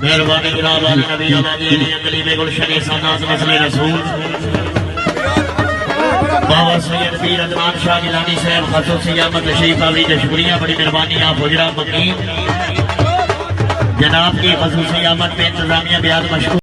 मेहरबानी जनाब आले नबी आबादी अली में गुलशन सनात मसले रसूल बाबा सैयद पीर अदनान शाह जिलानी साहब खसूस अहमद तशरीफ आवी शुक्रिया बड़ी मेहरबानी आप हुजरा मकीन जनाब की खसूस अहमद पे इंतजामिया बेहद मशहूर।